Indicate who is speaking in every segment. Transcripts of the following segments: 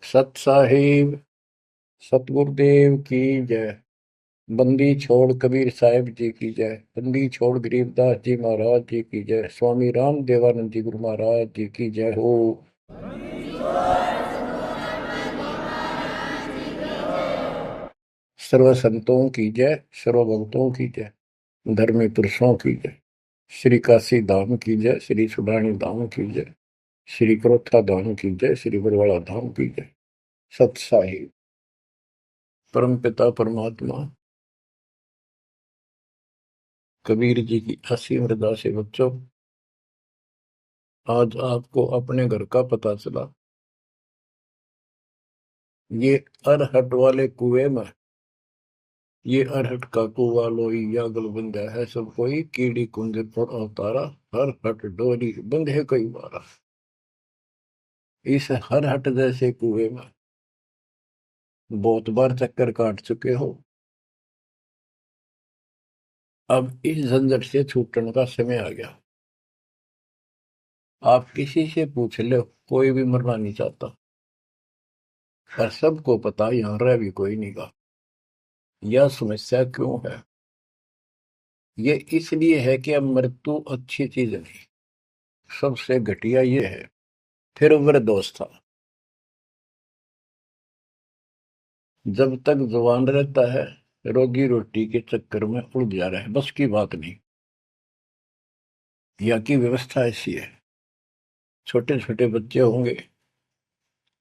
Speaker 1: सत साहिब सतगुरुदेव की जय। बंदी छोड़ कबीर साहिब जी की जय। बंदी छोड़ गरीबदास जी महाराज जी की जय। स्वामी राम देवानंद जी गुरु महाराज जी की जय हो। सर्व संतों की जय, सर्व भक्तों की जय, धर्मी पुरुषों की जय। श्री काशी धाम की जय, श्री सुडानी धाम की जय, श्री क्रोथा धाम की जय, श्री बरवाड़ा धाम की जय। सत साहिब परम पिता परमात्मा कबीर जी की असीम मृदा से बच्चों, आज आपको अपने घर का पता चला। ये अरहट वाले कुएं में, ये अरहट का कुआ लोई या गलबंदा है सब कोई, कीड़ी कुंज पर अवतारा, हर हट डोरी बंधे कई बारा। इस हर हट जैसे कुएं में बहुत बार चक्कर काट चुके हो। अब इस झंझट से छूटने का समय आ गया। आप किसी से पूछ लो, कोई भी मरना नहीं चाहता, पर सबको पता यहां रह भी कोई नहीं गा। यह समस्या क्यों है? ये इसलिए है कि अब मृत्यु अच्छी चीज नहीं। सबसे घटिया ये है। फिर वृद्धावस्था, जब तक जवान रहता है रोजी रोटी के चक्कर में उलझा रहे, बस की बात नहीं। यहाँ की व्यवस्था ऐसी है, छोटे छोटे बच्चे होंगे,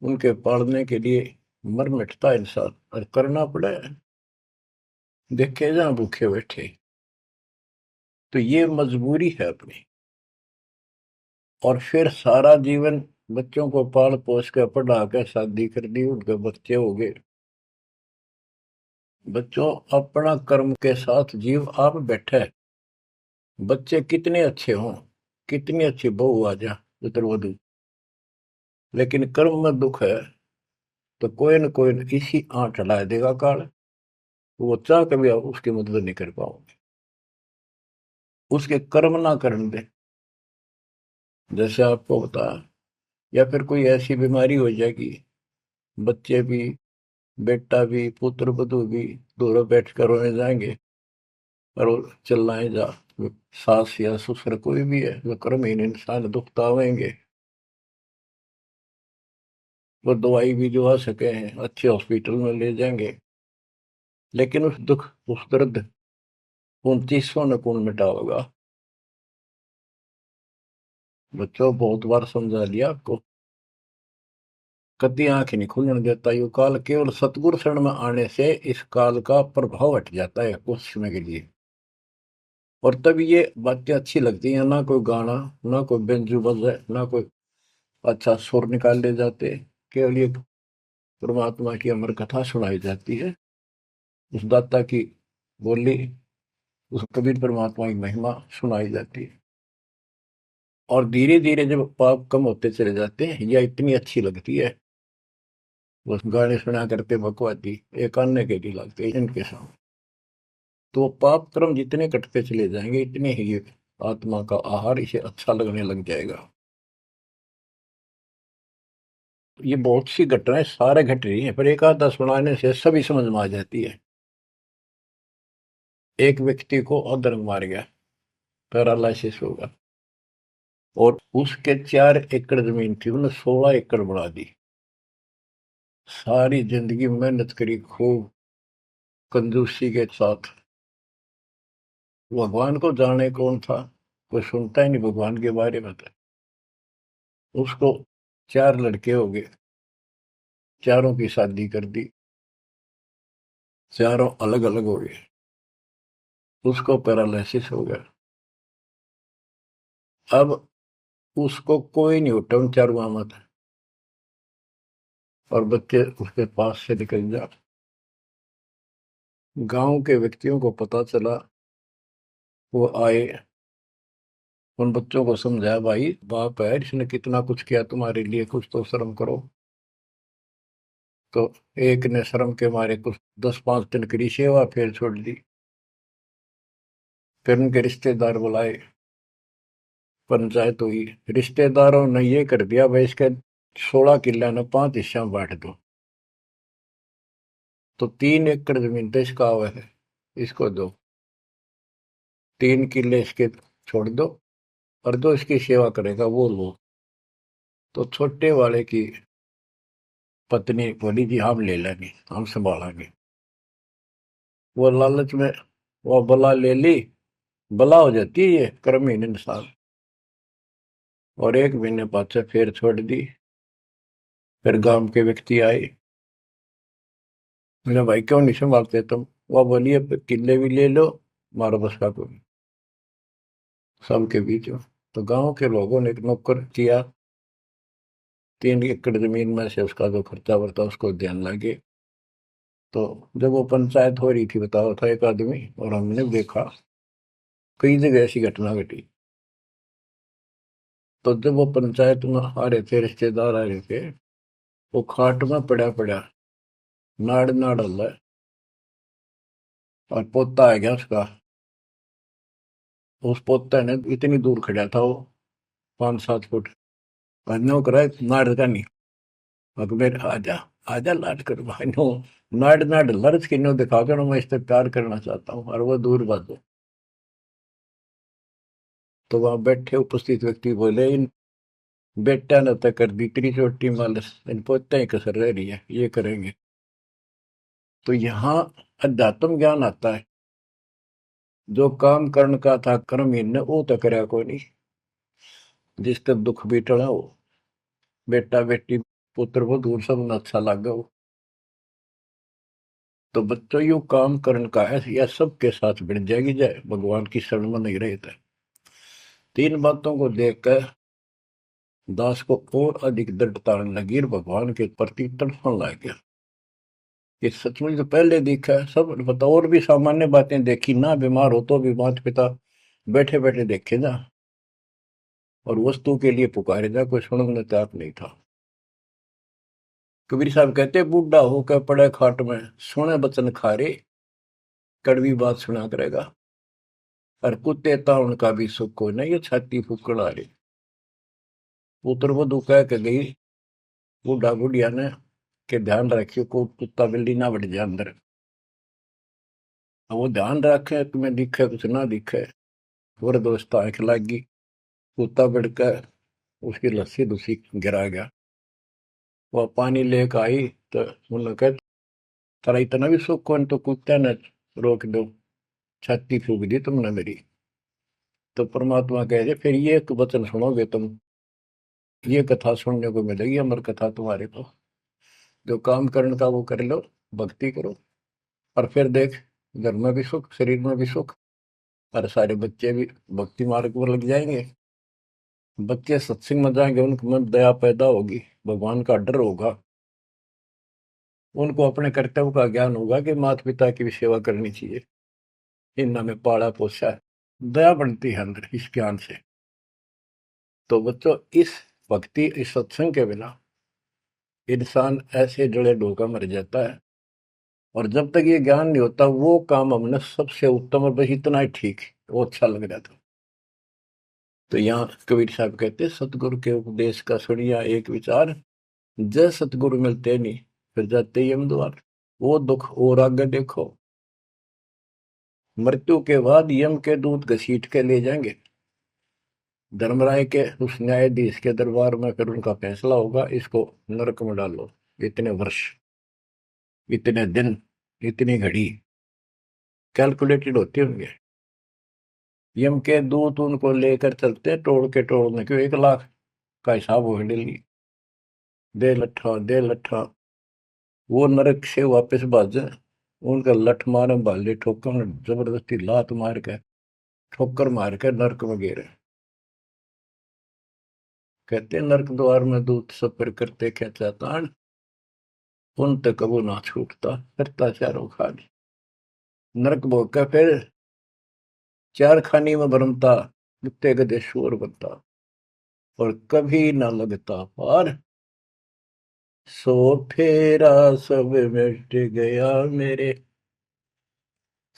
Speaker 1: उनके पालने के लिए मर मिटता इंसान, और करना पड़े। देखे जहां भूखे बैठे, तो ये मजबूरी है अपनी। और फिर सारा जीवन बच्चों को पाल पोस कर पढ़ा कर शादी कर दी, उनके बच्चे हो गए। बच्चों, अपना कर्म के साथ जीव आप बैठे। बच्चे कितने अच्छे हों, कितनी अच्छी बहू आ जा पुत्रवधू, लेकिन कर्म में दुख है तो कोई न कोई इसी आंट ला देगा काल। वो चाह कभी आप उसकी मदद नहीं कर पाओगे, उसके कर्म ना करने दे। जैसे आपको बताया, या फिर कोई ऐसी बीमारी हो जाएगी, बच्चे भी, बेटा भी, पुत्र वधू भी दोनों बैठ कर रोने जाएंगे, और वो चिल्लाए जा। सास या ससुर कोई भी है, जो कर्महीन इंसान दुखता होंगे, वो दवाई भी जो आ सके हैं अच्छे हॉस्पिटल में ले जाएंगे, लेकिन उस दुख, उस दर्द 29 न कौन मिटा होगा। बच्चों, बहुत बार समझा लिया आपको, कति आंख नहीं खुलने देता यू काल। केवल सतगुरु शरण में आने से इस काल का प्रभाव हट जाता है कुछ समय के लिए। और तब ये बातें अच्छी लगती हैं, ना कोई गाना, ना कोई बेंजू बजे, ना कोई अच्छा सुर निकाल ले जाते। केवल ये परमात्मा की अमर कथा सुनाई जाती है, उस दाता की बोली, उस कबीर परमात्मा की महिमा सुनाई जाती है। और धीरे धीरे जब पाप कम होते चले जाते हैं, यह इतनी अच्छी लगती है। बस गाने सुना करते बकवादी एक अन्य के लिए लगते इनके सामने। तो पाप कर्म जितने कटते चले जाएंगे, इतने ही ये आत्मा का आहार इसे अच्छा लगने लग जाएगा। ये बहुत सी घटनाएं सारे घट रही हैं, पर एक आधा सुनाने से सभी समझ में आ जाती है। एक व्यक्ति को अधर्म मार गया, पैरालिसिस होगा, और उसके 4 एकड़ जमीन थी, उन्हें 16 एकड़ बढ़ा दी। सारी जिंदगी मेहनत करी खूब, कंजूसी के साथ। भगवान को जाने कौन था, कोई सुनता ही नहीं भगवान के बारे में। था उसको 4 लड़के हो गए, चारों की शादी कर दी, चारों अलग अलग हो गए। उसको पैरालिसिस हो गया। अब उसको कोई नहीं उठा उन चारों में था, और बच्चे उसके पास से निकल जा। गांव के व्यक्तियों को पता चला, वो आए, उन बच्चों को समझाया, भाई बाप है, इसने कितना कुछ किया तुम्हारे लिए, कुछ तो शर्म करो। तो एक ने शर्म के मारे कुछ 10-5 दिन की सेवा फिर छोड़ दी। फिर उनके रिश्तेदार बुलाए, पंचायत हुई। रिश्तेदारों ने ये कर दिया, भाई इसके 16 किले ने 5 हिस्सा में बांट दो, तो 3 एकड़ जमीन देश का हुआ है, इसको दो। 3 किले इसके छोड़ दो, और जो इसकी सेवा करेगा वो लो। तो छोटे वाले की पत्नी बोली जी हम ले लेंगे, हम संभालेंगे। वो लालच में वो बला ले ली। बला हो जाती है ये कर्महीन इंसान। और 1 महीने बाद से फिर छोड़ दी। फिर गांव के व्यक्ति आए, मैंने भाई क्यों नहीं संभालते तुम? वो बोली अब किले भी ले लो, मारो बस का कोई सबके बीच में। तो गांव के लोगों ने एक नौकर किया, 3 एकड़ जमीन में से उसका जो खर्चा वर्ता उसको ध्यान लगे। तो जब वो पंचायत हो रही थी, बताओ था एक आदमी, और हमने देखा कई जगह ऐसी घटना घटी। तो जब वो पंचायत में आ रहे थे, रिश्तेदार आ रहे थे, वो खाट में पड़ा पड़ा नाड़ नाड़ हल्ला, और पोता आ गया उसका। उस पोता ने इतनी दूर खड़ा था वो, 5-7 फुट, नो करा नाड़ का नहीं। अकबर आजा, आजा लाड कर भाई नो, नाड़ नाड़ लर्ज की नो दिखा कर मैं इससे प्यार करना चाहता हूँ, और वो दूर बात है। तो वहां बैठे उपस्थित व्यक्ति बोले इन बेटा ने तक कर दी इतनी छोटी मालस, इन पोते ही कसर रह रही है, ये करेंगे। तो यहाँ अध्यात्म ज्ञान आता है। जो काम करण का था कर्म ने वो तो करया कोई नहीं। जिसका दुख भी टला हो, बेटा बेटी पुत्र वो दूर सब न अच्छा लगा हो। तो बच्चों यू काम करण का है, यह सबके साथ बढ़ जाएगी जाए भगवान की शरण में नहीं रहता। 3 बातों को देखकर दास को और अधिक दृढ़ता लगी और भगवान के प्रति तड़पने लग गया। ये सचमुच तो पहले देखा है सब पता, और भी सामान्य बातें देखी ना, बीमार हो तो भी माता पिता बैठे बैठे देखे जा, और वस्तु के लिए पुकारे जा, कोई सुनने तैयार नहीं था। कबीर साहब कहते बूढ़ा होकर पड़े खाट में, सुने बचन खारे, कड़वी बात सुना करेगा। और कुत्ते ताउन का भी सुख को नहीं, ये छाती फूकड़ आ रही। पुत्र वधु कह के गई बूढ़ा बुढ़िया ने के ध्यान रखियो को कुत्ता बिल्ली ना बढ़ जाए अंदर। अब वो ध्यान रखे तुम्हें दिखे कुछ ना दिखे, और दोस्त आंख लागी, कुत्ता बढ़कर उसकी लस्सी दूसी गिरा गया। वह पानी लेकर आई, तो मुन्ना कह तारा इतना भी सुख कौन, तो कुत्ते ने रोक दो, छाती फूक दी तुमने मेरी। तो परमात्मा कह दे फिर ये एक वचन सुनोगे तुम, ये कथा सुनने को मिलेगी अमर कथा तुम्हारे को। जो काम करने का वो कर लो, भक्ति करो, और फिर देख घर में भी सुख, शरीर में भी सुख, और सारे बच्चे भी भक्ति मार्ग पर लग जाएंगे। बच्चे सत्संग में जाएंगे, उनके मन दया पैदा होगी, भगवान का डर होगा, उनको अपने कर्तव्य का ज्ञान होगा कि माता पिता की भी सेवा करनी चाहिए, इन्होंने में पाला पोसा है। दया बनती है अंदर इस ज्ञान से। तो बच्चों इस भक्ति इस सत्संग के बिना इंसान ऐसे जड़े डोका मर जाता है। और जब तक ये ज्ञान नहीं होता, वो काम हमने सबसे उत्तम और बस इतना ही ठीक है, वो अच्छा लग रहा था। तो यहाँ कबीर साहब कहते सतगुरु के उपदेश का सुनिया एक विचार, जय सतगुरु मिलते नहीं फिर जाते यम द्वार। वो दुख और आगे देखो, मृत्यु के बाद यम के दूत घसीट के ले जाएंगे धर्मराय के उस न्यायाधीश के दरबार में, फिर उनका फैसला होगा इसको नरक में डालो, इतने वर्ष, इतने दिन, इतनी घड़ी कैलकुलेटेड होते होंगे। यम के दूत उनको लेकर चलते तोड़ के तोड़ने क्यों, 1 लाख का हिसाब हो डेली, दे लट्ठा दे लट्ठा। वो नरक से वापस भाजे, उनका लठ मारे भाले ठोकर, जबरदस्ती लात मार के ठोकर मार के नरक में गिरे। कहते नरक द्वार में दूत सफर करते क्या चातान, उन तक कबू ना छूटता करता चारों खानी। नरक भोग का फिर 4 खानी में भरमता, कुत्ते गधे शोर बनता, और कभी ना लगता पार, सो फेरा सब मिट गया मेरे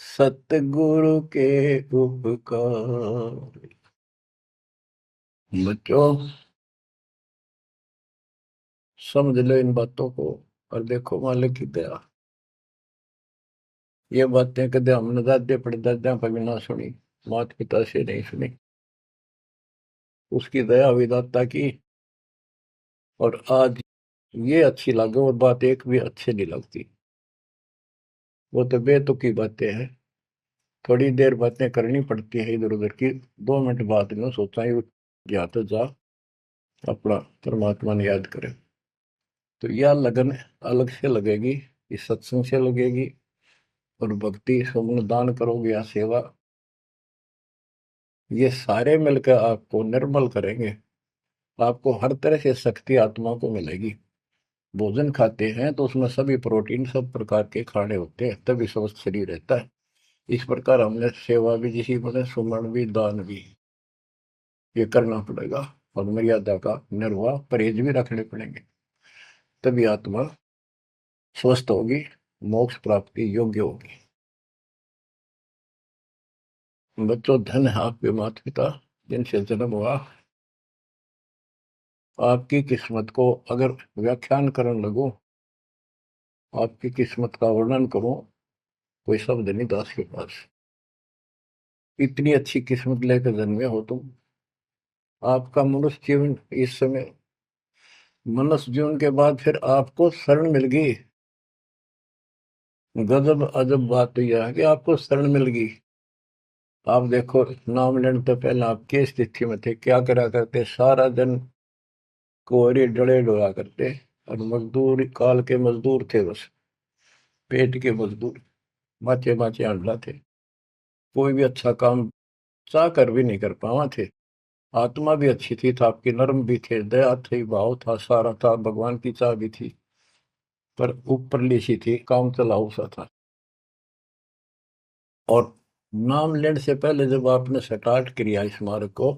Speaker 1: सतगुरु के उपकार। बच्चों समझ लो इन बातों को और देखो मालिक की दया। ये बातें कदे हमने दादे परदादा पर भी ना सुनी, माता पिता से नहीं सुनी। उसकी दया विधाता की। और आज ये अच्छी लगे और बात एक भी अच्छी नहीं लगती। वो तो बेतुकी बातें हैं। थोड़ी देर बातें करनी पड़ती है इधर उधर की। 2 मिनट बाद में सोचा ही या तो जा अपना परमात्मा ने याद करे। तो यह लगन अलग से लगेगी, इस सत्संग से लगेगी। और भक्ति स्वर्ण दान करोगे या सेवा, ये सारे मिलकर आपको निर्मल करेंगे। आपको हर तरह से शक्ति आत्मा को मिलेगी। भोजन खाते हैं तो उसमें सभी प्रोटीन सब प्रकार के खाने होते हैं, तभी स्वस्थ शरीर रहता है। इस प्रकार हमने सेवा भी जिसी बने, सुमरण भी, दान भी, ये करना पड़ेगा। और मर्यादा का निर्वाह परहेज भी रखने पड़ेंगे, तभी आत्मा स्वस्थ होगी, मोक्ष प्राप्ति योग्य होगी। बच्चों, धन है आपके माता पिता जिनसे जन्म हुआ। आपकी किस्मत को अगर व्याख्यान करने लगो, आपकी किस्मत का वर्णन करो, कोई शब्द नहीं दास के पास। इतनी अच्छी किस्मत लेकर जन्मे हो तुम। आपका मनुष्य जीवन इस समय, मनुष्य जीवन के बाद फिर आपको शरण मिल गई। गजब अजब बात तो यह है कि आपको शरण मिल गई। आप देखो, नाम लेने तो पहले आप किस स्थिति में थे, क्या करा करते, सारा दिन कोहरे डले डोला करते। और मजदूर, काल के मजदूर थे, बस पेट के मजदूर, माचे माचे अंडा थे। कोई भी अच्छा काम चाह कर भी नहीं कर पावा थे। आत्मा भी अच्छी थी, था आपकी नर्म भी थे, दया थी, भाव था, सारा था, भगवान की चाह भी थी। पर ऊपरली सी थी, काम चलाऊ सा था। और नाम लेने से पहले जब आपने स्टार्ट किया इस मार्ग को,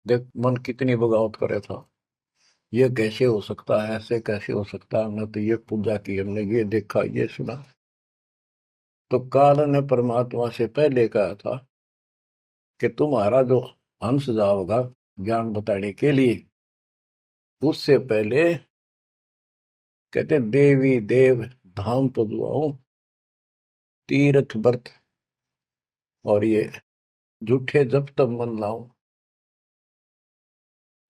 Speaker 1: देख मन कितनी बगावत करे था। ये कैसे हो सकता है, ऐसे कैसे हो सकता है, हमने तो ये पूजा की, हमने ये देखा, ये सुना। तो काल ने परमात्मा से पहले कहा था कि तुम्हारा जो हंस जाओगा ज्ञान बताने के लिए, उससे पहले कहते देवी देव धाम तो दुआओ, तीर्थ व्रत और ये झूठे जब तब मन लाओ।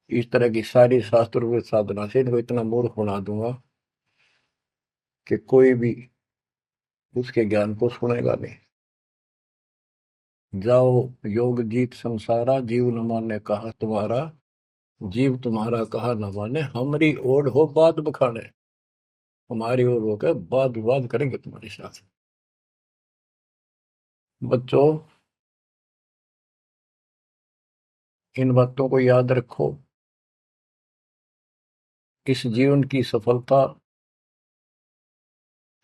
Speaker 1: इस तरह की सारी शास्त्र में साधना से इनको इतना मूर्ख बना दूंगा कि कोई भी उसके ज्ञान को सुनेगा नहीं। जाओ योग जीत संसारा, जीव न माने कहा तुम्हारा, जीव तुम्हारा कहा न माने, हमारी ओर हो बात बखाने। हमारी ओर होकर बात विवाद करेंगे तुम्हारे साथ। बच्चों, इन बातों को याद रखो। इस जीवन की सफलता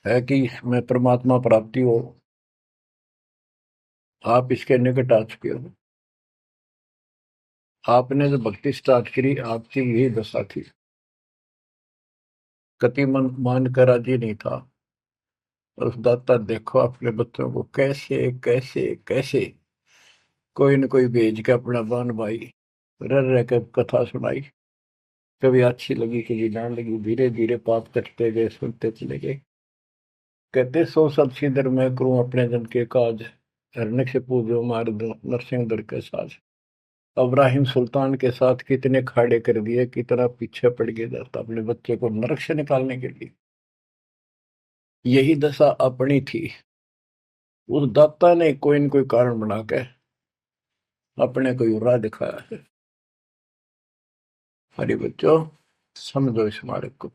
Speaker 1: है कि इसमें परमात्मा प्राप्ति हो। आप इसके निकट आ चुके हो। आपने जो भक्ति स्टार्ट करी, आपकी यही दशा थी। कति मन मान कर राजी नहीं था। और उस दाता देखो अपने बच्चों को कैसे कैसे कैसे कोई न कोई भेज के अपना बान भाई रह रह कर कथा सुनाई। कभी अच्छी लगी, कभी ना लगी, धीरे धीरे पाप कटते गए, सुनते चले गए। कहते सो सब सिदर मैं करूं अपने जन के काज, हरने से पूजो मार दो नरसिंह दर के साज। इब्राहिम सुल्तान के साथ कितने खाड़े कर दिए, कितना पीछे पड़ गया जाता अपने बच्चे को नरक से निकालने के लिए। यही दशा अपनी थी। उस दाता ने कोई न कोई कारण बना के अपने को राह दिखाया है। हरे बच्चों, समझो इस मार्ग को।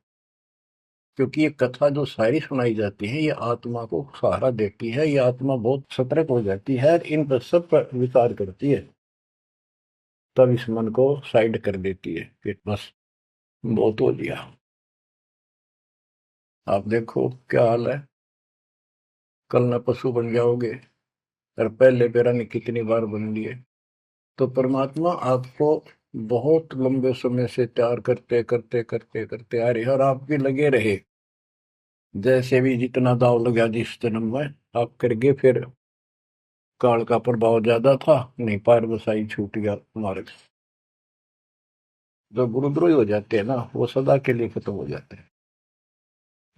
Speaker 1: क्योंकि ये कथा जो सारी सुनाई जाती है, ये आत्मा को सहारा देती है। ये आत्मा बहुत सतर्क हो जाती है, इन पर सब पर विचार करती है। तब इस मन को साइड कर देती है कि बस बहुत हो लिया। आप देखो क्या हाल है, कल न पशु बन जाओगे। और पहले बेरानी कितनी बार बन लिए। तो परमात्मा आपको बहुत लंबे समय से तैयार करते करते करते करते आ रहे, और आप भी लगे रहे। जैसे भी जितना दाव लगा जिस जन्म में आप करके, फिर काल का प्रभाव ज्यादा था, नहीं पार बसाई छूट गया मार्ग। जो गुरुद्रोही हो जाते हैं ना, वो सदा के लिए खत्म हो जाते हैं।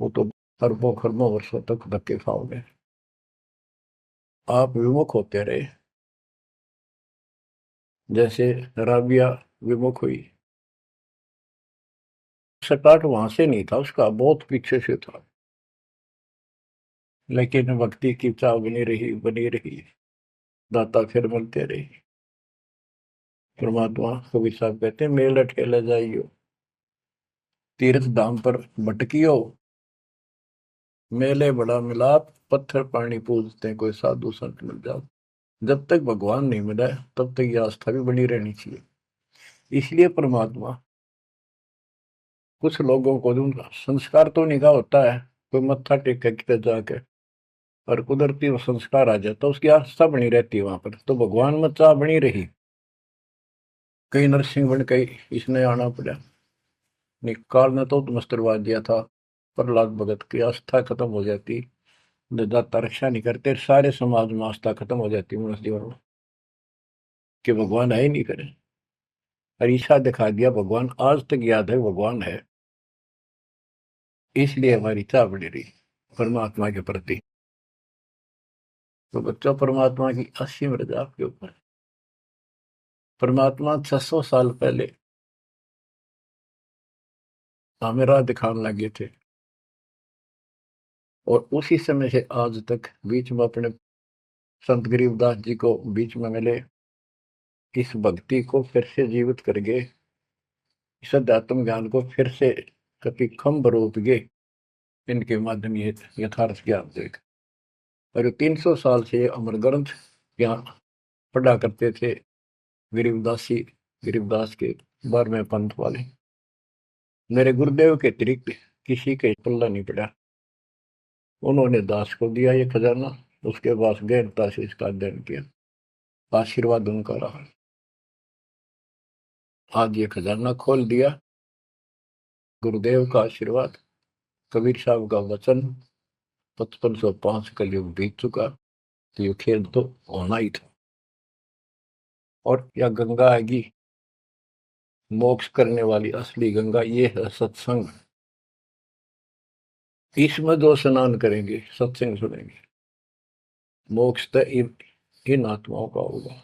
Speaker 1: वो तो अरबों खरबों वर्षों तक धक्के खाओगे। आप विमुख होते रहे, जैसे राबिया विमुख हुई। स्टार्ट वहां से नहीं था उसका, बहुत पीछे से था, लेकिन भक्ति की चाह बनी रही बनी रही। दाता फिर मिलते रहे। परमात्मा कबीर साहब कहते हैं, मेल अठेला जाइयो, तीर्थ धाम पर भटकियो, मेले बड़ा मिलाप, पत्थर पानी पूजते हैं, कोई साधु संत मिल जाओ। जब तक भगवान नहीं मिला है, तब तक ये आस्था भी बनी रहनी चाहिए। इसलिए परमात्मा कुछ लोगों को जो संस्कार तो निकाह होता है, कोई मत्था टेक के किधर जाके, और कुदरती वो संस्कार आ जाता, उसकी आस्था बनी रहती है वहां पर, तो भगवान में चाह बनी रही। कई नरसिंह बन के इसने आना पड़ा। निकाल ने तो मस्टरवा दिया था। प्रहलाद भगत की आस्था खत्म हो जाती, दाता रक्षा नहीं करते, सारे समाज में आस्था खत्म हो जाती मनुष्य जीवन में, कि भगवान है ही नहीं करे। अरीसा दिखा दिया भगवान, आज तक याद है भगवान है। इसलिए हमारी चाह बढ़ी रही परमात्मा के प्रति। तो बच्चों, परमात्मा की असीम रजा आपके ऊपर। परमात्मा 600 साल पहले हमें राह दिखाने लगे थे, और उसी समय से आज तक बीच में अपने संत गरीबदास जी को बीच में मिले, इस भक्ति को फिर से जीवित करके, इस अध्यात्म ज्ञान को फिर से कभी खम्भ रूप के इनके माध्यम ये यथार्थ ज्ञान देख। और 300 साल से ये अमर ग्रंथ यहाँ पढ़ा करते थे गरीबदासी, गरीबदास के 12वें पंथ वाले। मेरे गुरुदेव के अतिरिक्त किसी के पल्ला नहीं पड़ा। उन्होंने दास को दिया ये खजाना, उसके बाद गहनता से इसका अध्ययन किया, आशीर्वाद उनका रहा। आज ये खजाना खोल दिया, गुरुदेव का आशीर्वाद, कबीर साहब का वचन, 5505 कलयुग बीत चुका, तो ये खेल तो होना ही था। और या गंगा आएगी, मोक्ष करने वाली असली गंगा ये है सत्संग। इसमें जो स्नान करेंगे, सत्संग सुनेंगे, मोक्ष तो इन आत्माओं का होगा।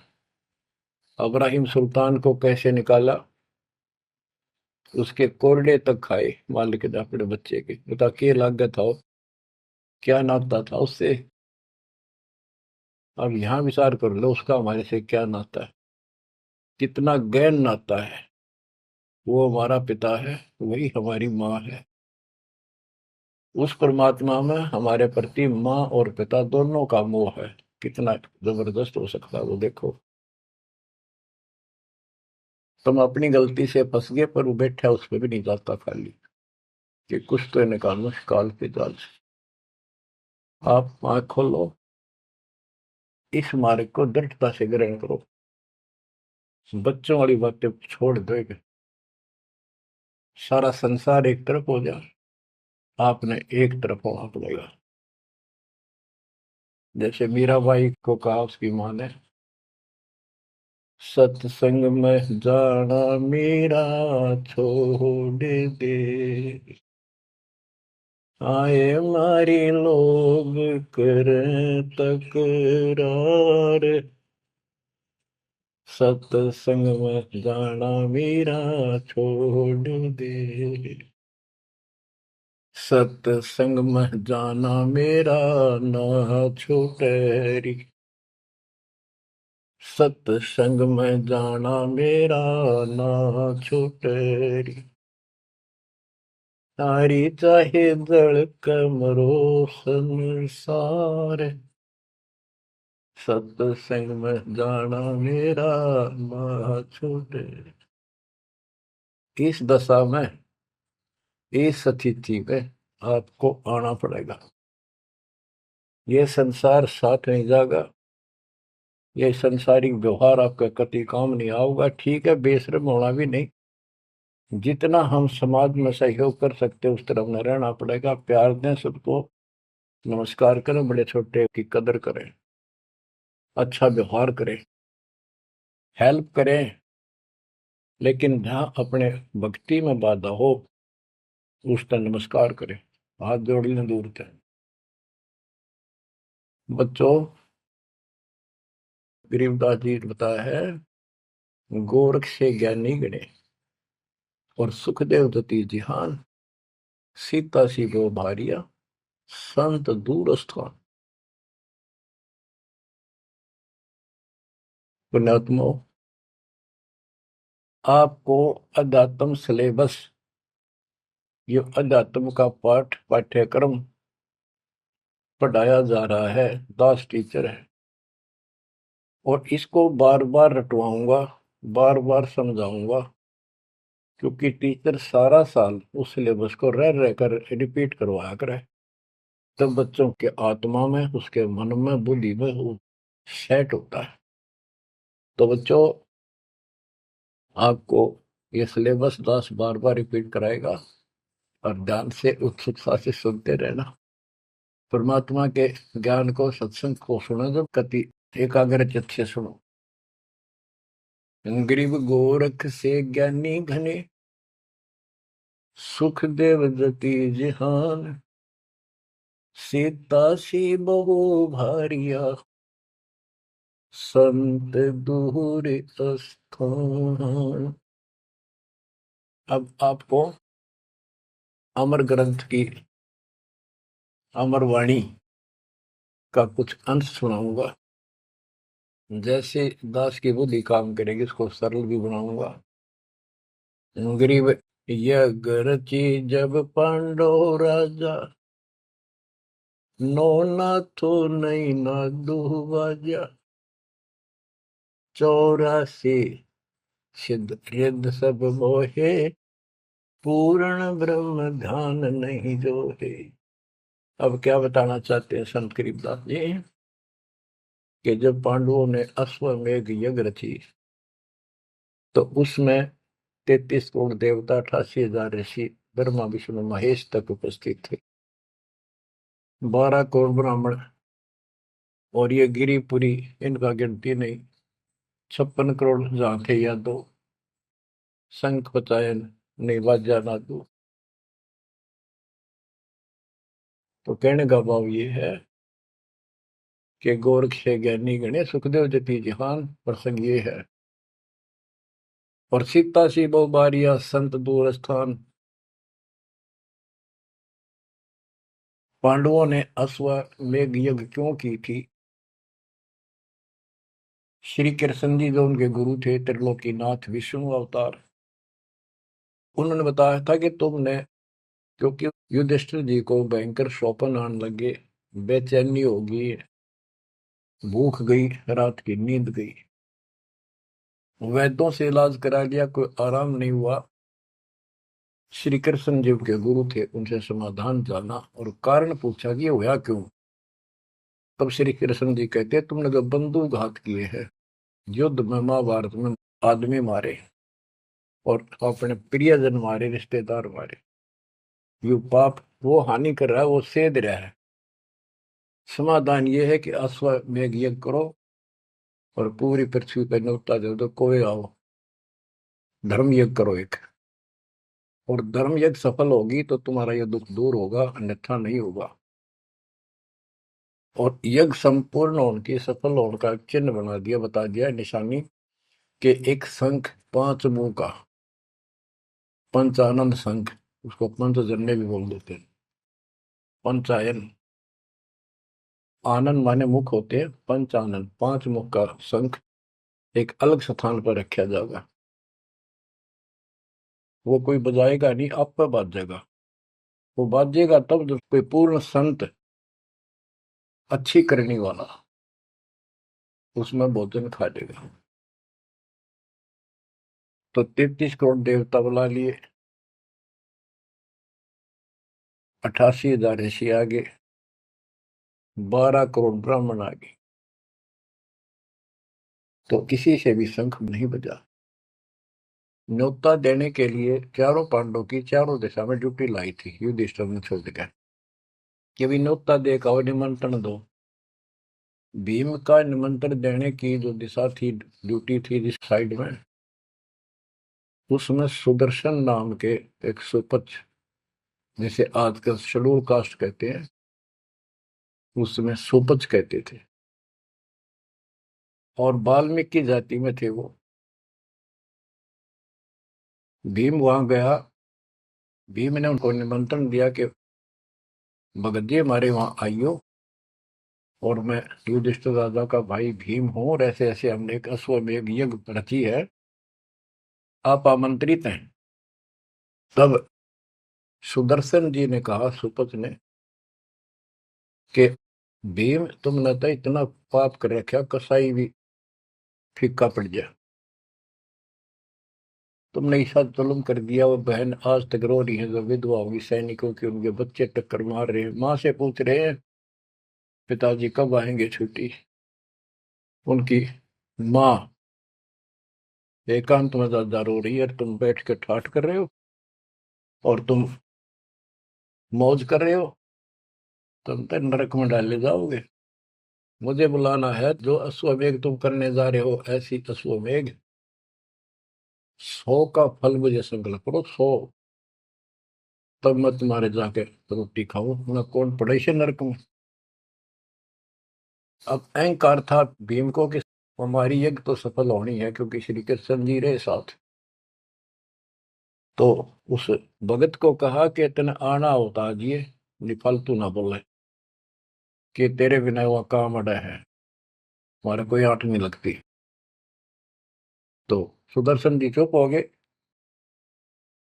Speaker 1: अब्राहिम सुल्तान को कैसे निकाला, उसके कोरडे तक खाए मालिक ने अपने बच्चे के, बता के लागत था, क्या नाता था उससे। अब यहां विचार कर लो, उसका हमारे से क्या नाता है, कितना गहन नाता है। वो हमारा पिता है, वही हमारी माँ है। उस परमात्मा में हमारे प्रति माँ और पिता दोनों का मोह है, कितना जबरदस्त हो सकता है वो देखो। तुम अपनी गलती से फंस गए, पर वो बैठा उस पर भी नहीं जाता खाली, कि कुछ तो निकालो काल के जाल से। आप आंख खोलो, इस मार्ग को दृढ़ता से ग्रहण करो, बच्चों वाली बातें छोड़ दो। सारा संसार एक तरफ हो जाए, आपने एक तरफ होना पड़ेगा। जैसे मीराबाई को कहा उसकी माँ ने, सत्संग में जाना मीरा छोड़ दे, आए मारी लोग कर तकरार, सत्संग में जाना मीरा छोड़ दे, सत्संग में जाना मेरा ना छूटे री, सत्संग में जाना मेरा ना छूटे री, तारी चाहे जड़ कमरो संसार, सत्संग में जाना मेरा ना छूटे। इस दशा में, इस स्थिति में आपको आना पड़ेगा। ये संसार साथ नहीं जाएगा, ये संसारिक व्यवहार आपका कति काम नहीं आऊगा। ठीक है, बेशर्म होना भी नहीं, जितना हम समाज में सहयोग कर सकते हैं उस तरफ में रहना पड़ेगा। प्यार दें सबको, नमस्कार करें, बड़े छोटे की कदर करें, अच्छा व्यवहार करें, हेल्प करें, लेकिन जहां अपने भक्ति में बाधा हो उसका नमस्कार करें, हाथ जोड़ लें दूर से। बच्चों, गरीबदास जी ने बताया है, गोरख से ज्ञानी गणे और सुखदेव दती जिहान, सीता सी गो भारिया संत दूर स्थान। पुण्यात्मो, आपको अध्यात्म सिलेबस, ये अध्यात्म का पाठ्यक्रम पढ़ाया जा रहा है, दास टीचर है, और इसको बार बार रटवाऊंगा, बार बार समझाऊंगा, क्योंकि टीचर सारा साल उस सिलेबस को रह रह कर रिपीट करवाया करे, तब बच्चों के आत्मा में, उसके मन में, बुद्धि में वो सेट होता है। तो बच्चों, आपको ये सिलेबस दास बार बार रिपीट कराएगा, और ध्यान से उत्सुकता से सुनते रहना। परमात्मा के ज्ञान को, सत्संग को सुनो, जब कति एकाग्र चित्त से सुनो। गरीब गोरख से ज्ञानी घने, सुख देव जति जिहान, सीता सी बहु भारिया संत दूर स्थान। अब आपको अमर ग्रंथ की अमर वाणी का कुछ अंश सुनाऊंगा। जैसे दास की बुद्धि काम करेगी, इसको सरल भी बनाऊंगा। गरीब, यह रची जब पांडो राजा, नो नाथो नहीं ना दुबाजा, 84 सिद्ध रिद्ध सब मोहे, पूर्ण ब्रह्म ध्यान नहीं जोहे। अब क्या बताना चाहते हैं संत गरीबदास जी, कि जब पांडवों ने अश्वमेघ यज्ञ रची, तो उसमें 33 करोड़ देवता, 88,000 ऋषि, ब्रह्मा विष्णु महेश तक उपस्थित थे, 12 करोड़ ब्राह्मण, और ये गिरिपुरी, इनका गिनती नहीं, 56 करोड़ जहां थे यादव, शंख पचायन नहीं बाजा नादू। तो कहने का भाव ये है कि गोरख से ज्ञानी गणे, सुखदेव जति जिहान, प्रसंग ये है। और सीता सी बहु बारिया संत दूर स्थान। पांडवों ने अश्वमेघ यज्ञ क्यों की थी? श्री कृष्ण जी जो उनके गुरु थे, त्रिलोकीनाथ विष्णु अवतार, उन्होंने बताया था कि तुमने, क्योंकि युधिष्ठिर जी को भयंकर स्वप्न आने लगे, बेचैनी होगी, भूख गई, रात की नींद गई, वैद्यों से इलाज करा लिया, कोई आराम नहीं हुआ। श्री कृष्ण जी के गुरु थे, उनसे समाधान जाना और कारण पूछा कि होया क्यों। तब श्री कृष्ण जी कहते, तुमने जो बंदूक घात किए हैं, युद्ध में, महाभारत में आदमी मारे और अपने प्रियजन मारे, रिश्तेदार मारे, यू पाप वो हानि कर रहा है, वो सेध रहा है। समाधान ये है कि अश्वमेघ यज्ञ करो और पूरी पृथ्वी पर न्योता दे दो, कोई आओ, धर्म यज्ञ करो एक, और धर्म यज्ञ सफल होगी तो तुम्हारा यह दुख दूर होगा, अन्यथा नहीं होगा। और यज्ञ संपूर्ण होने की, सफल होने का चिन्ह बना दिया, बता दिया निशानी, कि एक शंख 5 मुंह का, पंचानन शंख, उसको पंचजन्य भी बोल देते हैं, पंचायन, आनंद माने मुख होते हैं, पंचानन 5 मुख का शंख एक अलग स्थान पर रखा जाएगा। वो कोई बजाएगा नहीं, आप पर बाजेगा। वो बाजेगा तब जब कोई पूर्ण संत, अच्छी करने वाला उसमें भोजन खा लेगा। तो 33 करोड़ देवता बुला लिए, 88,000 ऋषि आगे, 12 करोड़ ब्राह्मण आगे, तो किसी से भी शंख नहीं बजा। न्योता देने के लिए चारों पांडवों की चारों दिशा में ड्यूटी लाई थी, युधिष्ठिर ने छोड़ दिया कि भी न्योता देकर और निमंत्रण दो। भीम का निमंत्रण देने की जो दिशा थी, ड्यूटी थी जिस साइड में, उसमें सुदर्शन नाम के एक सुपच, जिसे आजकल शेड्यूल कास्ट कहते हैं, उसमें सुपच कहते थे, और वाल्मीकि जाति में थे वो। भीम वहां गया। भीम ने उनको निमंत्रण दिया कि भगत जी हमारे वहां आइयो, और मैं युधिष्ठिर राजा का भाई भीम हूं, और ऐसे ऐसे हमने एक अश्वमेध यज्ञ रची है, आप आमंत्रित हैं। तब सुदर्शन जी ने कहा, सुपथ ने, कि भीम तुमने तो इतना पाप कर रखा, कसाई भी फीका पड़ गया। तुमने ऐसा जुल्म कर दिया, वो बहन आज तक रो रही है, जो विधवा होगी सैनिकों की, उनके बच्चे टक्कर मार रहे हैं, माँ से पूछ रहे हैं पिताजी कब आएंगे छुट्टी। उनकी माँ एकांत में ज्यादा रो रही है, तुम बैठ के ठाठ कर रहे हो और तुम मौज कर रहे हो, तुम तो नरक में डाले जाओगे। मुझे बुलाना है, जो अश्वमेघ तुम करने जा रहे हो, ऐसी अश्वमेघ 100 का फल मुझे संकल्प करो, 100, तब मैं तुम्हारे जाके रोटी खाऊं, मैं कौन पड़े से नरक में। अब अहंकार था भीम को कि हमारी यज्ञ तो सफल होनी है, क्योंकि श्री कृष्ण जी रहे साथ। तो उस भगत को कहा कि तेने आना होता जी, फालतू ना बोले, कि तेरे बिना वह काम अड़ा है, हमारे कोई आंट नहीं लगती। तो सुदर्शन जी चुप हो गए,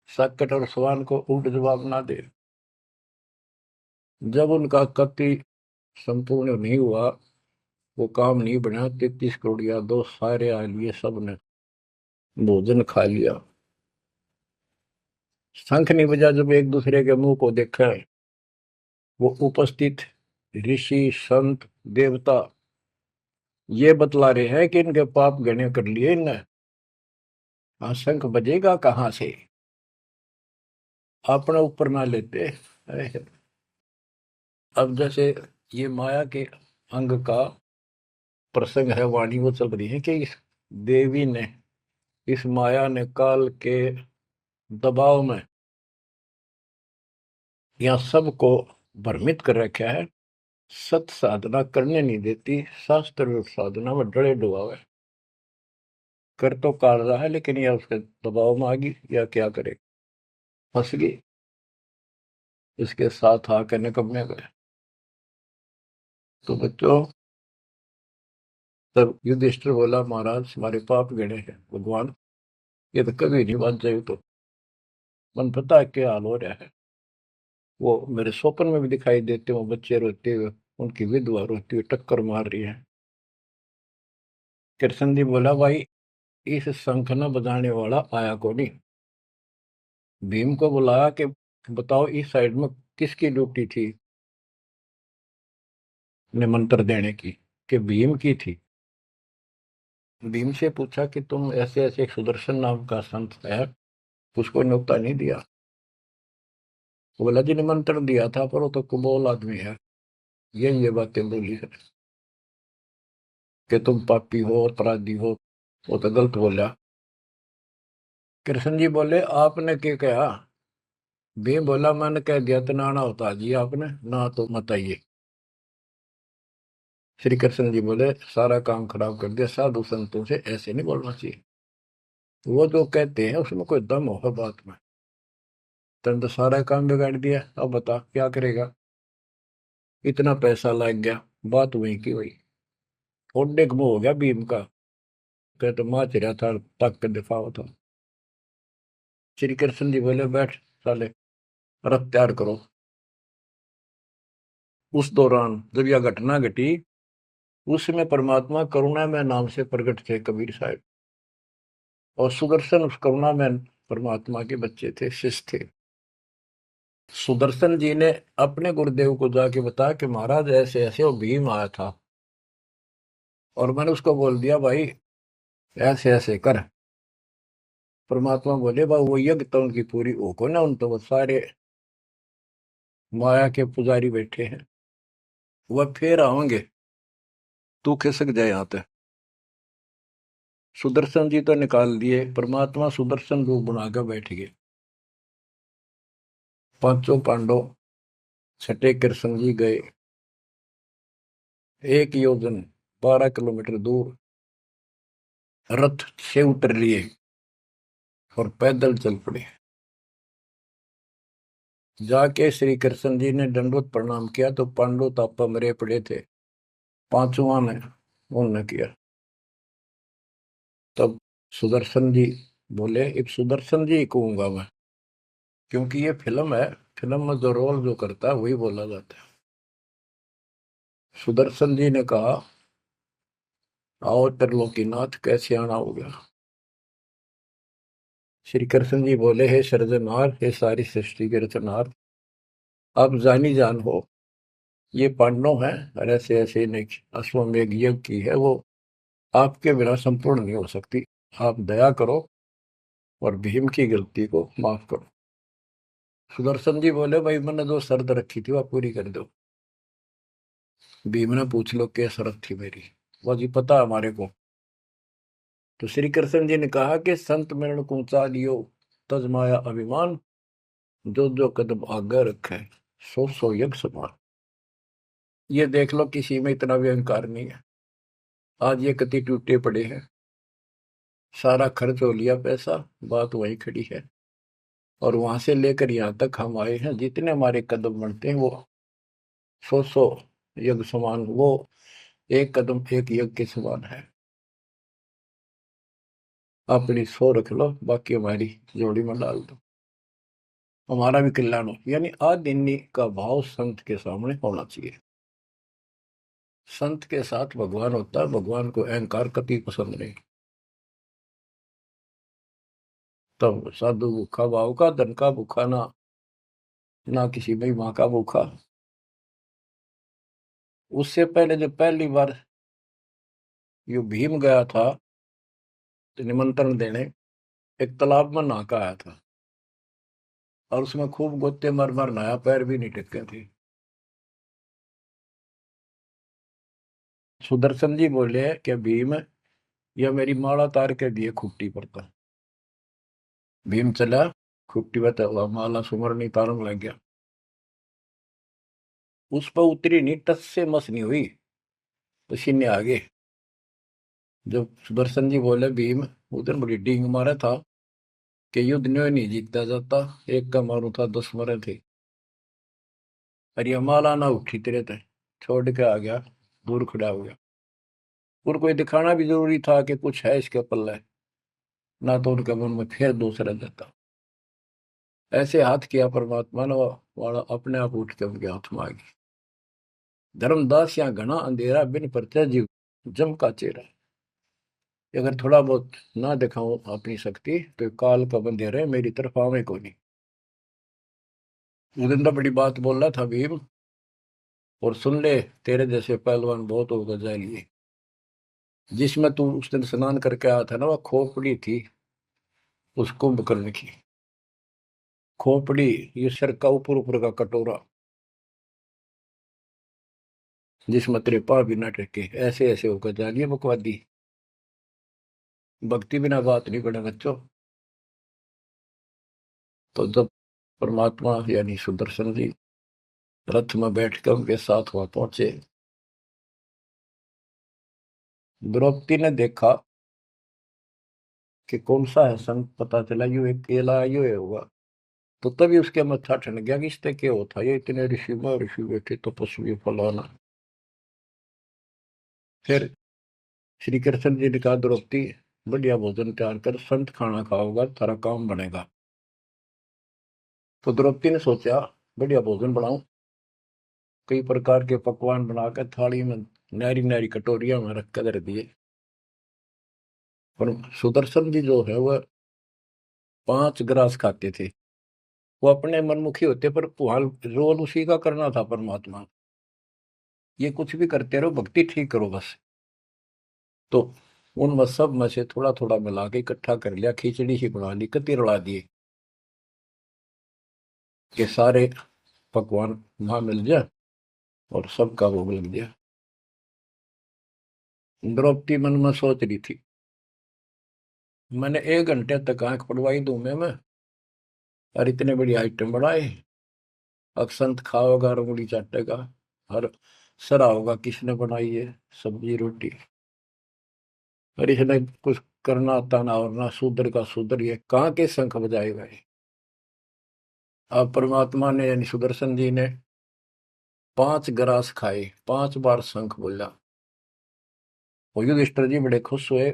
Speaker 1: सकट और सवान को उल्ट जवाब ना दे। जब उनका कति संपूर्ण नहीं हुआ, वो काम नहीं बना, 33 करोड़ या दो सारे आ लिए, सब ने भोजन खा लिया। शंख नहीं बजा, जब एक दूसरे के मुंह को देखा, वो उपस्थित ऋषि संत देवता ये बतला रहे हैं कि इनके पाप गणे कर लिए इनने। हाँ, शंख बजेगा कहाँ से, अपने ऊपर ना लेते। अब जैसे ये माया के अंग का प्रसंग है, वाणी वो चल रही है कि इस देवी ने, इस माया ने काल के दबाव में यहाँ सबको भ्रमित कर रखा है, सत साधना करने नहीं देती, शास्त्र रूप साधना में डरे डुबावे, कर तो काट रहा है, लेकिन यह उसके दबाव में आ गई, या क्या करे, फंस गई, इसके साथ आकर निकम्मे गए। तो बच्चों, तब युधिष्ठिर बोला, महाराज हमारे पाप गिने हैं भगवान, ये तो कभी नहीं बात जाए। तो मन पता है क्या हाल हो रहा है, वो मेरे स्वप्न में भी दिखाई देते, वो बच्चे रोते हुए, उनकी विधवा रोती हुई टक्कर मार रही है। कृष्ण जी बोला, भाई इस शंख न बजाने वाला आया को नहीं। भीम को बुलाया कि बताओ इस साइड में किसकी ड्यूटी थी निमंत्रण देने की, कि भीम की थी। भीम से पूछा कि तुम ऐसे ऐसे, एक सुदर्शन नाम का संत है, उसको न्योता नहीं दिया। वो बोला, जी निमंत्रण दिया था, पर वो तो कुबोल आदमी है, ये बातें बोली है कि तुम पापी हो, अपराधी हो, वो तो गलत बोला। कृष्ण जी बोले, आपने क्या कहा। भीम बोला, मैंने कह दिया तो नाना होता जी, आपने ना तो मत आइए। श्री कृष्ण जी बोले, सारा काम खराब कर दिया, साधु संतों से ऐसे नहीं बोलना चाहिए, वो जो कहते हैं उसमें कोई दम होगा बात में। तुम तो सारा काम बिगाड़ दिया, अब बता क्या करेगा। इतना पैसा लग गया, बात वही की वही, ओडे मुंह हो गया भीम का, कह तो माँ चिरा था, तक के दिफा था। श्री कृष्ण जी बोले, बैठ साले, रथ तैयार करो। उस दौरान जब यह घटना घटी, उसमें परमात्मा करुणा में नाम से प्रकट थे कबीर साहब, और सुदर्शन उस करुणा में परमात्मा के बच्चे थे, शिष्य थे। सुदर्शन जी ने अपने गुरुदेव को जाके बताया कि महाराज ऐसे ऐसे वो भीम आया था, और मैंने उसको बोल दिया भाई ऐसे ऐसे कर। परमात्मा बोले, भाई वो यज्ञ तो उनकी पूरी हो को ना, उन तो वो सारे माया के पुजारी बैठे हैं, वह फिर आओगे, तू खिसक जाए यहाँ पे। सुदर्शन जी तो निकाल दिए, परमात्मा सुदर्शन रूप बनाकर बैठ गए। पांचों पांडव छठे कृष्ण जी गए, 1 योजन 12 किलोमीटर दूर रथ से उतर लिए और पैदल चल पड़े। जाके श्री कृष्ण जी ने दंडवत प्रणाम किया तो पांडव तापा मरे पड़े थे, पांचवा ने उन्होंने किया। तब सुदर्शन जी बोले, एक सुदर्शन जी कहूंगा मैं, क्योंकि ये फिल्म है, फिल्म में जो रोल जो करता है वही बोला जाता है। सुदर्शन जी ने कहा, आओ त्रिलोकीनाथ, कैसे आना हो गया। श्री कृष्ण जी बोले, हे सृजनहार, हे सारी सृष्टि के रचनहार, आप जानी जान हो, ये पांडव हैं और ऐसे ऐसे नहीं, अश्वमेध यज्ञ की है वो, आपके बिना संपूर्ण नहीं हो सकती। आप दया करो और भीम की गलती को माफ करो। सुदर्शन जी बोले, भाई मैंने जो शर्त रखी थी वह पूरी कर दो। भीम ने पूछ लो क्या शर्त थी मेरी, वो जी पता हमारे को। तो श्री कृष्ण जी ने कहा कि संत मरण को ऊंचा लियो, तज माया अभिमान, जो जो कदम आगे रखे, सो सो यज्ञ समान। ये देख लो, किसी में इतना भी अहंकार नहीं है। आज ये कति टूटे पड़े हैं, सारा खर्च हो लिया पैसा, बात वही खड़ी है। और वहां से लेकर यहाँ तक हम आए हैं, जितने हमारे कदम बढ़ते हैं वो सौ यज्ञ समान, वो एक कदम एक यज्ञ के समान है। अपनी सौ रख लो, बाकी हमारी जोड़ी में डाल दो, हमारा भी कल्याण हो। यानी आदिन्य का भाव संत के सामने होना चाहिए। संत के साथ भगवान होता है, भगवान को अहंकार कति पसंद नहीं। तब साधु भूखा भाव का, धन का भूखा ना, ना किसी में माँ का भूखा। उससे पहले जब पहली बार यो भीम गया था तो निमंत्रण देने, एक तालाब में नहा के आया था और उसमें खूब गोते मर मर नहाया, पैर भी नहीं टिके थे। सुदर्शन जी बोले कि भीम, यह मेरी माला तार के दिए खुट्टी पर था। भीम चला, खुट्टी पर तो माला सुमरनी तारन लग गया। उस पर उतरी नहीं, टस से मस नहीं हुई, पसीने आ गए। जब सुदर्शन जी बोले, भीम उधर बड़ी डींग मारा था कि युद्ध न्यों नहीं जीता जाता, एक का मारू था 10 मरे थे। अरे माला ना उठी तेरे थे, छोड़ के आ गया, दूर खड़ा हो गया। और कोई दिखाना भी जरूरी था कि कुछ है इसके पल्ले, ना तो उनके मन में फिर दूसरा देता। ऐसे हाथ किया परमात्मा ने, वाला अपने आप उठ के उनके हाथ में आ गई। धर्मदास या घना अंधेरा, बिन परचा जीव जम का चेहरा। अगर थोड़ा बहुत ना दिखाऊं अपनी शक्ति तो काल का बंधेरा है, मेरी तरफ आवे को नहीं। उस दिन तो बड़ी बात बोल रहा था भीम, और सुन ले, तेरे जैसे पहलवान बहुत होगा जाएंगे। जिसमें तू उस दिन स्नान करके आया था ना, वह खोपड़ी थी उस कुंभकर्ण की। खोपड़ी, ये सर का ऊपर ऊपर का कटोरा, जिसमें तेरे पाँव भी ना टेके, ऐसे ऐसे होकर जानिए बकवादी। भक्ति बिना बात नहीं बने बच्चों। तो जब परमात्मा यानी सुदर्शन जी रथ में बैठ कर उनके साथ वहां पहुंचे, द्रौपदी ने देखा कि कौन सा है संत, पता चला यू एक केला यू है होगा। तो तभी उसके मत्था ठन गया कि इससे क्या होता, ये इतने ऋषि में ऋषि बैठे तपस्वी फलाना। फिर श्री कृष्ण जी ने कहा, द्रौपदी बढ़िया भोजन तैयार कर, संत खाना खाओगा तारा काम बनेगा। तो द्रौपदी ने सोचा, बढ़िया भोजन बनाऊं, कई प्रकार के पकवान बनाकर थाली में नारी नारी कटोरिया में रख कर दिए। पर सुदर्शन जी जो है वह 5 ग्रास खाते थे। वो अपने मनमुखी होते, पर रोल उसी का करना था परमात्मा। ये कुछ भी करते रहो, भक्ति ठीक करो बस। तो उन सब में से थोड़ा थोड़ा मिला के इकट्ठा कर लिया, खिचड़ी ही बना ली, कति रला दिए कि सारे पकवान वहां मिल जाए और सबका भोग लग गया। द्रौपदी मन में सोच रही थी, मैंने 1 घंटे तक आंख पड़वाई दूं मैं और इतने बड़ी आइटम बढ़ाए। अक्संत खाओगा और उंगली चाटेगा और सरा होगा किसने बनाई है सब्जी रोटी। और इसने कुछ करना आता ना और ना शूद्र का शूद्र, ये कहाँ के शंख बजाएगा ये। अब परमात्मा ने यानी सुदर्शन जी ने 5 ग्रास खाए, 5 बार शंख बोला। वो युधिष्ठिर जी बड़े खुश हुए,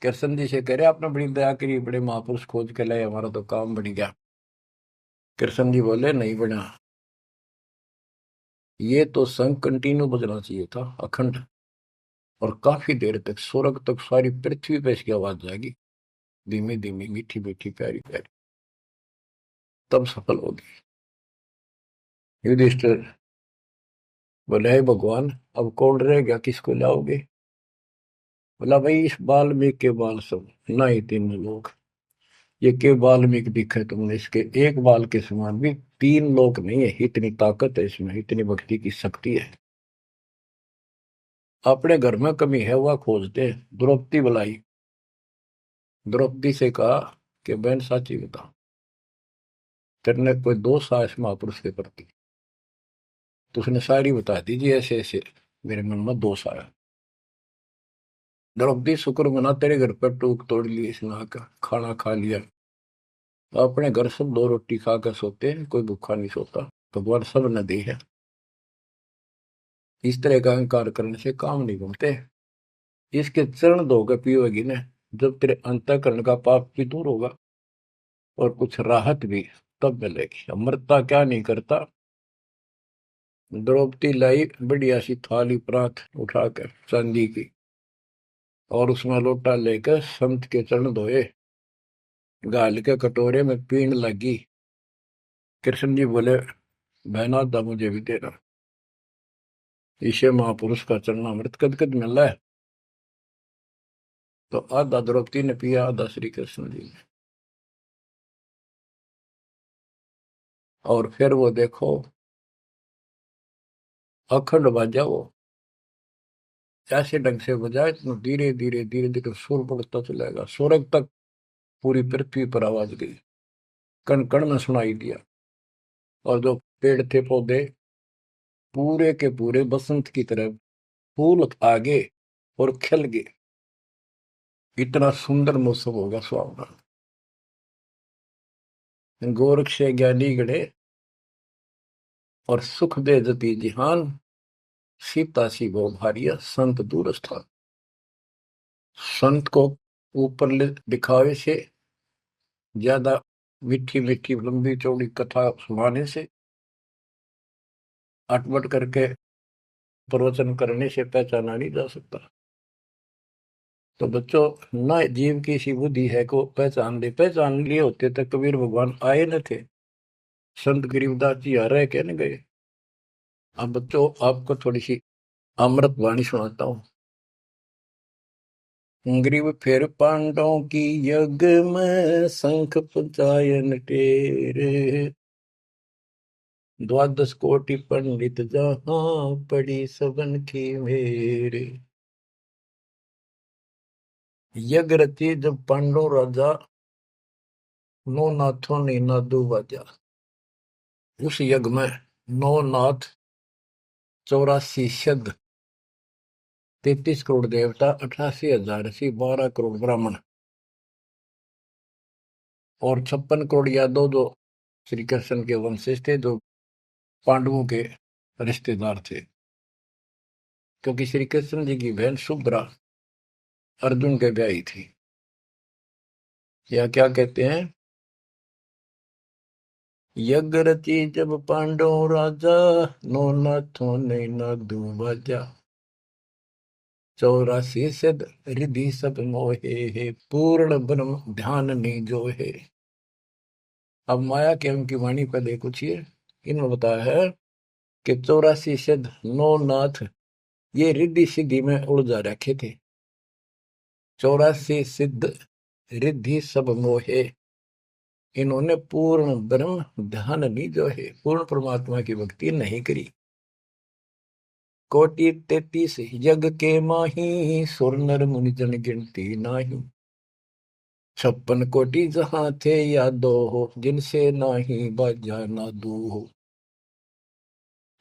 Speaker 1: कृष्ण जी से कह रहे आपने बड़ी दया करी, बड़े महापुरुष खोज के लाए, हमारा तो काम बन गया। कृष्ण जी बोले नहीं बना, ये तो शंख कंटिन्यू बजना चाहिए था अखंड, और काफी देर तक स्वर्ग तक सारी पृथ्वी पे इसकी आवाज जाएगी, धीमी धीमी मीठी मीठी प्यारी प्यारी, तब सफल होगी। युधिष्ठिर बोले हे भगवान अब कौन रह गया, किसको लाओगे। बोला भाई इस वाल्मीकि के बाल सब ना ही 3 लोग, ये के वाल्मीकि दिखे तुमने, इसके एक बाल के समान भी 3 लोग नहीं है, इतनी ताकत है इसमें, इतनी भक्ति की शक्ति है। अपने घर में कमी है वह खोजते। द्रौपदी बुलाई, द्रौपदी से कहा कि बहन साची बता, तेरे कोई दोष आया इस महापुरुष के प्रति। तो उसने सारी बता दी जी ऐसे ऐसे मेरे मन में दोष आया। द्रौपदी शुक्र मना तेरे घर पर टूक तोड़ ली इसने आकर, खाना खा लिया। अपने घर सब 2 रोटी खाकर सोते हैं, कोई भूखा नहीं सोता, भगवान सब न दी है। इस तरह का अहंकार करने से काम नहीं बनते। इसके चरण धोकर पियोगी ने, जब तेरे अंतःकरण का पाप भी दूर होगा और कुछ राहत भी तब मिलेगी। अमृता क्या नहीं करता। द्रौपदी लाई बढ़िया सी थाली परात उठाकर चांदी की, और उसमें लोटा लेकर संत के चरण धोए, गाल के कटोरे में पीण लगी। कृष्ण जी बोले बहना था मुझे भी देना, इसे महापुरुष का चरणामृत कद कद मिला है। तो आधा द्रौपदी ने पिया, आधा श्री कृष्ण जी ने। और फिर वो देखो अखंड बाजा वो ऐसे ढंग से बजाए तो धीरे धीरे धीरे धीरे सुर बढ़ता चलेगा, स्वर्ग तक पूरी पृथ्वी पर आवाज गई, कण कण में सुनाई दिया। और जो पेड़ थे पौधे पूरे के पूरे बसंत की तरह फूल आगे और खिल गए, इतना सुंदर मौसम होगा सुहावना। गोरख से ज्ञानी गणे और सुख दे जति जिहान, सीता सी वो भारिया संत दूर स्थान। संत को ऊपर दिखावे से ज्यादा मीठी मीठी लंबी चौड़ी कथा सुनाने से, अटपट करके प्रवचन करने से पहचाना नहीं जा सकता। तो बच्चों न जीव की सी बुद्धि है को पहचान ले, पहचान लिए होते तक कबीर भगवान आए न थे, संत गरीबदास जी आ रहे कहने गए। अब बच्चों आपको थोड़ी सी अमृत वाणी सुनाता हूँ। ग्रीव फिर पांडवों की यज्ञ में शंख पंचायन टेरे, 12 कोटि पंडित जहां पड़ी सबन की मेरे। यज्ञ रची जब पांडव राजा, नौ नाथों ने नादू बाजा। उस यज्ञ में 9 नाथ, 84 सिद्ध, 33 करोड़ देवता, 88,000 ऋषि, 12 करोड़ ब्राह्मण और 56 करोड़ यादव जो श्री कृष्ण के वंशज थे, जो पांडवों के रिश्तेदार थे। क्योंकि श्री कृष्ण जी की बहन सुभद्रा अर्जुन के ब्याही थी। या क्या कहते हैं, यज्ञ रची जब पांडव राजा, नो नाथों ने नादू बाजा। 84 सिद्ध रिधि सब मोहे, पूर्ण ब्रह्म ध्यान नहीं जो है। अब माया के उनकी वाणी पर देखो छिए, इन्होंने बताया है कि 84 सिद्ध 9 नाथ ये रिद्धि सिद्धि में उलझा रखे थे। 84 सिद्ध रिद्धि सब मोहे, इन्होंने पूर्ण ब्रह्म ध्यान नहीं जो है, पूर्ण परमात्मा की भक्ति नहीं करी। कोटि 33 यज्ञ के माही, सुर नर मुनि जन गिनती नाही। 56 कोटि जहां थे यादो हो, जिनसे नाही बाजा नादू हो।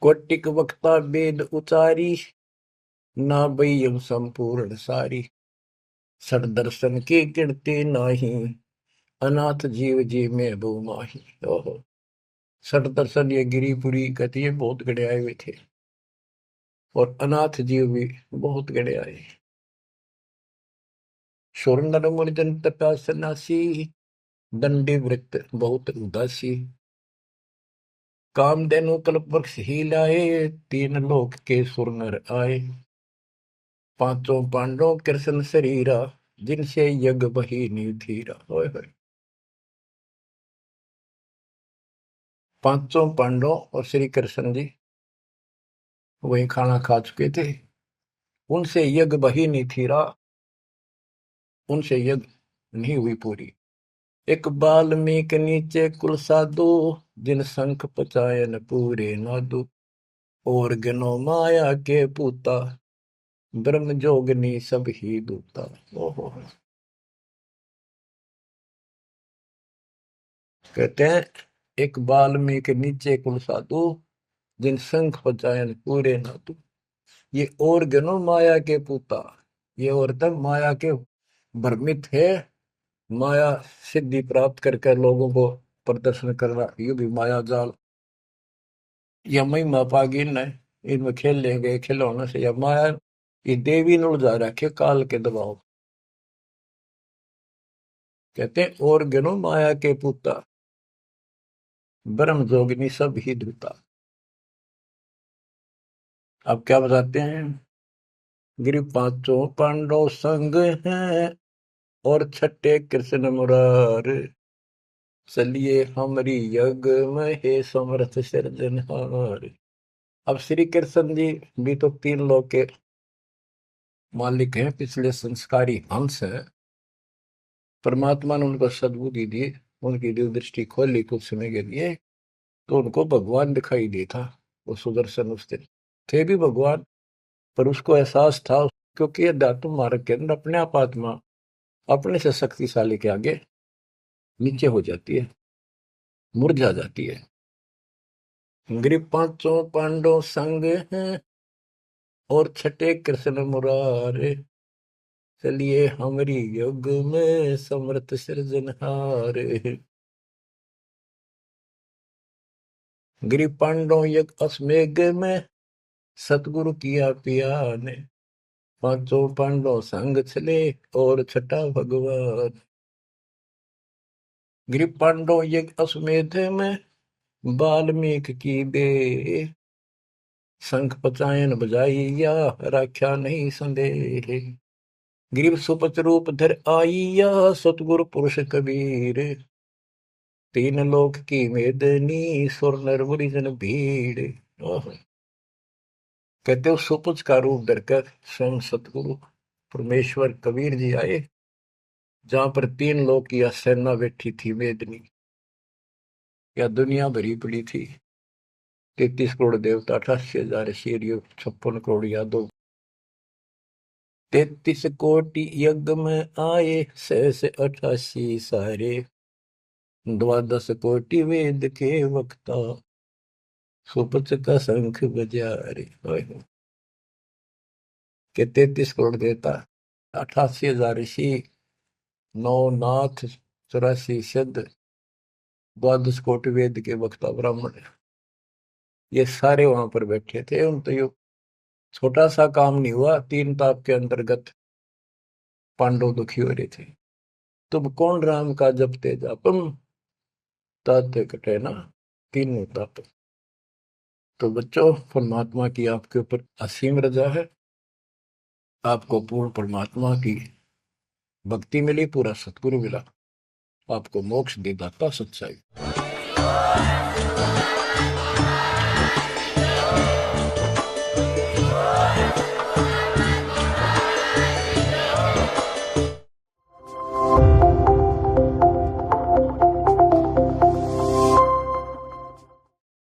Speaker 1: कोटिक वक्ता वेद उचारी, ना बयम संपूर्ण सारी। सठ दर्शन की गिनती नाही, अनाथ जीव जी में बो माही। ओहो, सठ दर्शन ये गिरिपुरी कहती है बहुत गड़े आए हुए थे, और अनाथ जीव भी बहुत गड़े आए। शोर नर मुनिजन तपा सन्यासी, दंडी वृत्त बहुत उदासी। कामधेनु कल्प वृक्ष ही लाए, तीन लोक के सुर नर आए। पांचों पांडवों कृष्ण शरीरा, जिनसे यज्ञ बही निधीरा। होय होय। पांचों पांडव और श्री कृष्ण जी वही खाना खा चुके थे, उनसे यज्ञ बही नहीं थीरा, उनसे यज्ञ नहीं हुई पूरी। एक बाल्मीक नीचे कुल साधु, जिन शंख पचायन पूरे नादु। और गनो माया के पूता, ब्रह्म जोगनी सब ही दूता। ओहो, कहते हैं एक बाल्मीक नीचे कुल साधु, जिन शंख पचायन पूरे नादु। ये और गनो माया के पूता, ये और तब माया के भ्रमित है, माया सिद्धि प्राप्त करके लोगों को प्रदर्शन करना, ये भी माया जाल। या महिमा पागी न इनमें खेल ले गए खिलौने से, या माया ये देवी ने उलझा रखे काल के दबाव। कहते हैं और गिनो माया के पूता, ब्रह्म जोगिनी सब ही धूता। अब क्या बताते हैं, गिरि पांचों पांडव संग हैं, और छठे कृष्ण मुरार। चलिए हमारी यज्ञ में हे समर्थ सिरजनहार। अब श्री कृष्ण जी भी तो तीन लोक के मालिक हैं, पिछले संस्कारी हंस है। परमात्मा ने उनको सद्बुद्धि दी, उनकी दिव्य दृष्टि खोली कुछ समय के लिए, तो उनको भगवान दिखाई दिया था। वो सुदर्शन उस दिन थे भी भगवान, पर उसको एहसास था, क्योंकि अध्यात्म मार्ग के अंदर अपने आप आत्मा अपने से शक्तिशाली के आगे नीचे हो जाती है, मुरझा जाती है। गिरि पांचों पांडव संग हैं, और छठे कृष्ण मुरारे। चलिए हमारी युग में समर्थ सृजनहार। गिरि पांडव यज्ञ अश्वमेघ में, सतगुरु किया पिया ने। पांचों पांडव संग चले, और छठा भगवान। गिरि पांडव यज्ञ अश्वमेध में, वाल्मीकि की बे। शंख पचायन बजाइया, राख्या नहीं संदेह। गिरिव सुपच रूप धर आइया, सतगुरु पुरुष कबीर। तीन लोक की मेदनी, सुर नर मुनिजन भीड़। ओह, कहते हो सुपच का रूप धरकर स्वयं सतगुरु परमेश्वर कबीर जी आए, जहां पर तीन लोक की सेना बैठी थी मेदनी, या दुनिया भरी पड़ी थी। 33 करोड़ देवता, 88,000 शेर, 56 करोड़ यादव। 33 कोटि यज्ञ में आए, 688 सारे। 12 कोटि वेद के वक्ता, सुपच का शंख बजा रे। के 33 करोड़ देवता, 88,000 ऋषि, 9 नाथ, 84 सिद्ध, 12 कोटि वेद के वक्ता ब्राह्मण, ये सारे वहां पर बैठे थे। उन तो ये छोटा सा काम नहीं हुआ, 3 ताप के अंतर्गत पांडव दुखी हो रहे थे। तुम कौन राम का जपते जापम, ताते कटे ना तीनों ताप। तो बच्चों, परमात्मा की आपके ऊपर असीम रजा है, आपको पूर्ण परमात्मा की भक्ति मिली, पूरा सतगुरु मिला, आपको मोक्ष दे दाता सच्चाई।